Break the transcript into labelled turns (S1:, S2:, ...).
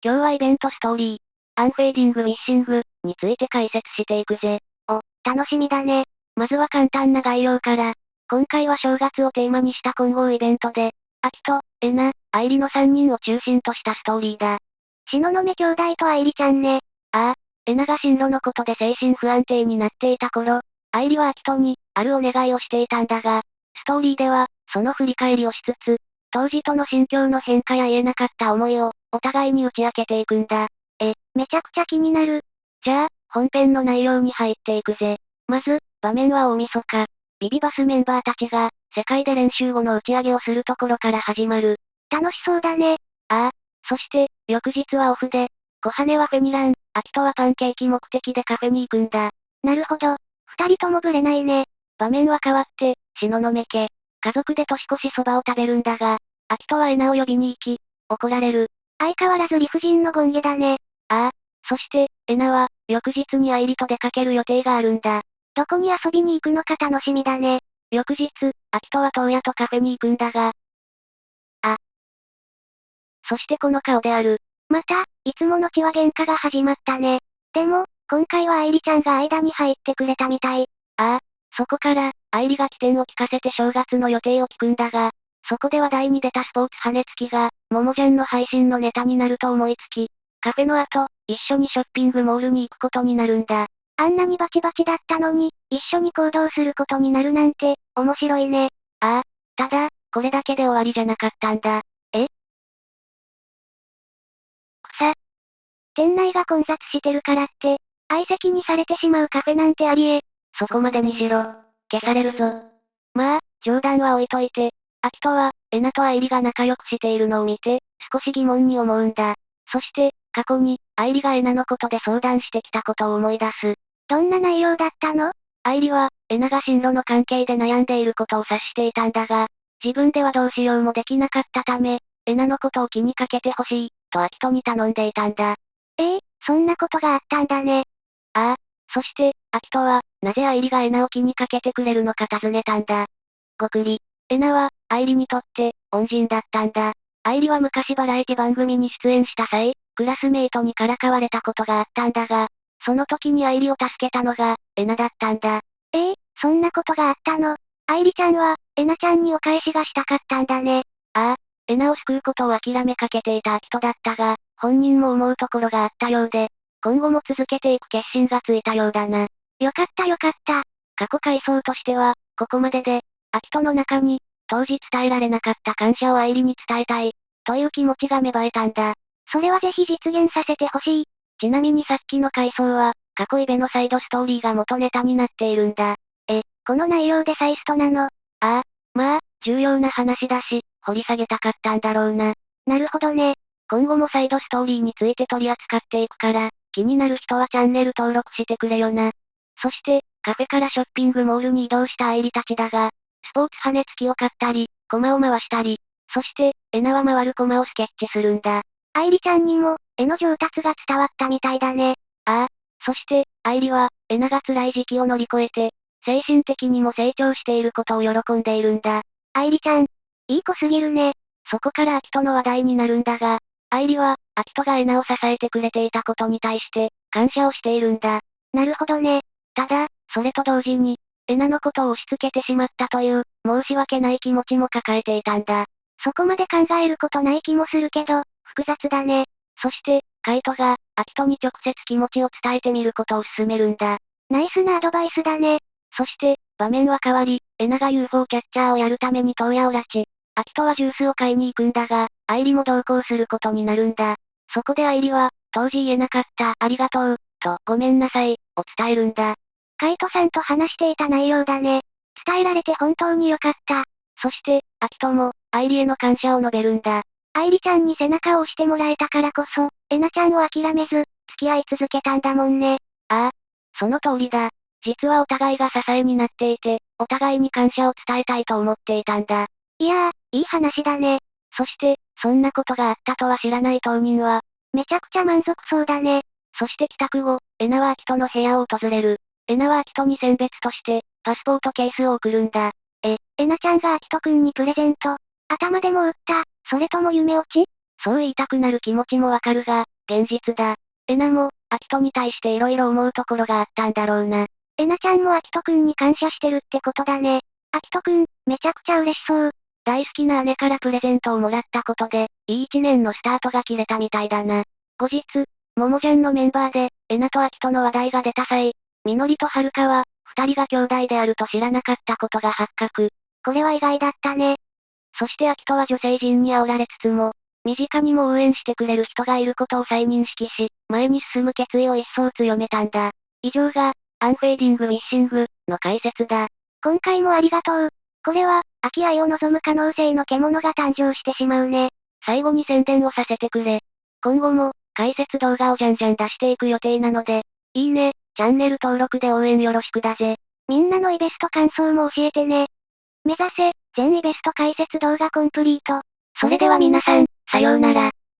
S1: 今日はイベントストーリー、アンフェーディング・ウィッシングについて解説していくぜ。
S2: 楽しみだね。
S1: まずは簡単な概要から。今回は正月をテーマにした混合イベントで、アキト、エナ、アイリの3人を中心としたストーリーだ。
S2: 東雲兄弟とアイリちゃんね。
S1: ああ、エナが進路のことで精神不安定になっていた頃、アイリはアキトに、あるお願いをしていたんだが、ストーリーでは、その振り返りをしつつ、当時との心境の変化や言えなかった思いを、お互いに打ち明けていくんだ。
S2: めちゃくちゃ気になる。
S1: じゃあ、本編の内容に入っていくぜ。まず、場面は大晦日。ビビバスメンバーたちが、世界で練習後の打ち上げをするところから始まる。
S2: 楽しそうだね。
S1: ああ、そして、翌日はオフで、小羽はフェニラン、アキトはパンケーキ目的でカフェに行くんだ。
S2: なるほど。二人ともブレないね。
S1: 場面は変わって、東雲家。家族で年越しそばを食べるんだが、アキトはエナを呼びに行き、怒られる。
S2: 相変わらず理不尽の権下だね。
S1: ああ、そして、エナは、翌日にアイリと出かける予定があるんだ。
S2: どこに遊びに行くのか楽しみだね。
S1: 翌日、アキトは東野とカフェに行くんだが。そしてこの顔である。
S2: また、いつもの血は喧嘩が始まったね。でも、今回はアイリちゃんが間に入ってくれたみたい。
S1: ああ、そこから、アイリが起点を聞かせて正月の予定を聞くんだが、そこで話題に出たスポーツ羽根つきが、ももちゃんの配信のネタになると思いつき、カフェの後、一緒にショッピングモールに行くことになるんだ。
S2: あんなにバチバチだったのに、一緒に行動することになるなんて、面白いね。
S1: ああ、ただ、これだけで終わりじゃなかったんだ。
S2: 店内が混雑してるからって、相席にされてしまうカフェなんてありえ。
S1: そこまでにしろ。消されるぞ。まあ、冗談は置いといて、アキトは、エナとアイリが仲良くしているのを見て、少し疑問に思うんだ。そして、過去に、アイリがエナのことで相談してきたことを思い出す。
S2: どんな内容だったの？
S1: アイリは、エナが進路の関係で悩んでいることを察していたんだが、自分ではどうしようもできなかったため、エナのことを気にかけてほしい、とアキトに頼んでいたんだ。
S2: そんなことがあったんだね。
S1: ああ、そして、アキトは、なぜアイリがエナを気にかけてくれるのか尋ねたんだ。ごくり。エナは、アイリにとって、恩人だったんだ。アイリは昔バラエティ番組に出演した際、クラスメイトにからかわれたことがあったんだが、その時にアイリを助けたのが、エナだったんだ。
S2: そんなことがあったの？アイリちゃんは、エナちゃんにお返しがしたかったんだね。
S1: ああ、エナを救うことを諦めかけていたアキトだったが、本人も思うところがあったようで、今後も続けていく決心がついたようだな。
S2: よかったよかった。
S1: 過去回想としては、ここまでで、アキトの中に、当時伝えられなかった感謝をアイリに伝えたい、という気持ちが芽生えたんだ。
S2: それはぜひ実現させてほしい。
S1: ちなみにさっきの回想は、過去イベのサイドストーリーが元ネタになっているんだ。
S2: この内容でサイストなの？
S1: ああ、まあ、重要な話だし、掘り下げたかったんだろうな。
S2: なるほどね。
S1: 今後もサイドストーリーについて取り扱っていくから、気になる人はチャンネル登録してくれよな。そして、カフェからショッピングモールに移動したアイリたちだが、スポーツ羽根付きを買ったり、駒を回したり、そして、エナは回る駒をスケッチするんだ。
S2: アイリちゃんにも、絵の上達が伝わったみたいだね。
S1: ああ、そして、アイリは、エナが辛い時期を乗り越えて、精神的にも成長していることを喜んでいるんだ。
S2: アイリちゃん、いい子すぎるね。
S1: そこからアキトの話題になるんだが、アイリは、アキトがエナを支えてくれていたことに対して、感謝をしているんだ。
S2: なるほどね。
S1: ただ、それと同時に、エナのことを押し付けてしまったという、申し訳ない気持ちも抱えていたんだ。
S2: そこまで考えることない気もするけど、複雑だね。
S1: そして、カイトが、アキトに直接気持ちを伝えてみることを勧めるんだ。
S2: ナイスなアドバイスだね。
S1: そして、場面は変わり、エナが UFO キャッチャーをやるために東野を拉致。アキトはジュースを買いに行くんだが、アイリも同行することになるんだ。そこでアイリは、当時言えなかった、ありがとう、と、ごめんなさい、を伝えるんだ。
S2: カイトさんと話していた内容だね。伝えられて本当によかった。
S1: そして、アキトも、アイリへの感謝を述べるんだ。
S2: アイリちゃんに背中を押してもらえたからこそ、エナちゃんを諦めず、付き合い続けたんだもんね。
S1: ああ、その通りだ。実はお互いが支えになっていて、お互いに感謝を伝えたいと思っていたんだ。
S2: いやー、いい話だね。
S1: そして、そんなことがあったとは知らない当人は、
S2: めちゃくちゃ満足そうだね。
S1: そして帰宅後、エナはアキトの部屋を訪れる。エナはアキトに選別として、パスポートケースを送るんだ。
S2: エナちゃんがアキトくんにプレゼント。頭でも打った、それとも夢落ち？
S1: そう言いたくなる気持ちもわかるが、現実だ。えなも、アキトに対して色々思うところがあったんだろうな。
S2: えなちゃんもアキトくんに感謝してるってことだね。アキトくん、めちゃくちゃ嬉しそう。
S1: 大好きな姉からプレゼントをもらったことで、いい一年のスタートが切れたみたいだな。後日、ももじゃんのメンバーで、えなとアキトの話題が出た際、みのりとはるかは、二人が兄弟であると知らなかったことが発覚。
S2: これは意外だったね。
S1: そしてアキトは女性陣に煽られつつも、身近にも応援してくれる人がいることを再認識し、前に進む決意を一層強めたんだ。以上が、アンフェーディング・ウィッシングの解説だ。
S2: 今回もありがとう。これは、秋愛を望む可能性の獣が誕生してしまうね。
S1: 最後に宣伝をさせてくれ。今後も、解説動画をじゃんじゃん出していく予定なので、いいね、チャンネル登録で応援よろしくだぜ。
S2: みんなのイベスト感想も教えてね。目指せ、全イベスト解説動画コンプリート。
S1: それでは皆さん、さようなら。